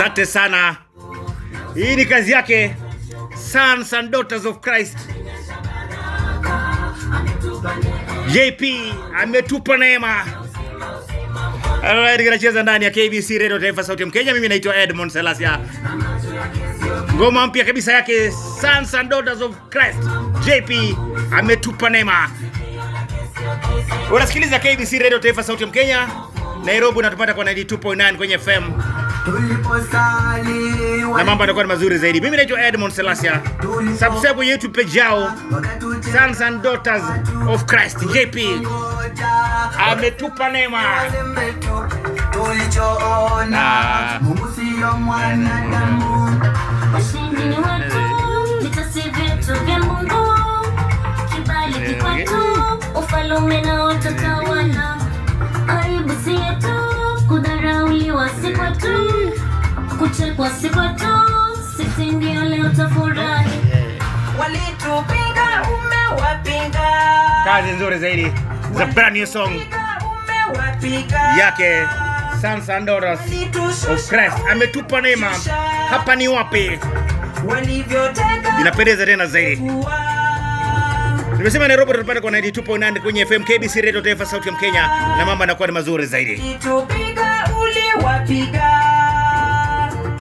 Asante sana. Hii ni kazi yake, Sons and Daughters of Christ. JP ametupa neema. Alright, kinacheza ndani ya KBC Radio Taifa Sauti ya Mkenya. Mimi naitwa Edmond Selasia. Ngoma mpya kabisa yake, Sons and Daughters of Christ. JP ametupa neema. Unasikiliza KBC Radio Taifa Sauti ya Mkenya. Nairobi unatupata kwa 92.9 kwenye FM. Na mambo yanakuwa mazuri zaidi. Mimi naitwa Edmond Selasia. Subscribe YouTube page yao, Sons and Daughters of Christ. JP ametupa neema. Mungu sio mwanadamu. Ushindi ni wetu, vitasi vyetu vya Mungu. Kibali kikwetu, ufalme na utatawala. Aibu si yetu, kudharauliwa si kwetu, kuchekwa si kwetu, sisi ndio leo tafurahi. Walitupinga, umewapinga. Kazi nzuri zaidi. The brand new song yake, Sons and Daughters of Christ. Ametupa neema. Hapa ni wapi? Inapendeza tena zaidi. Nimesema Nairobi tutapata kwa 92.9 kwenye FM KBC Radio Taifa Sauti ya Mkenya, na mambo yanakuwa ni mazuri zaidi. Walitupinga, uliwapiga.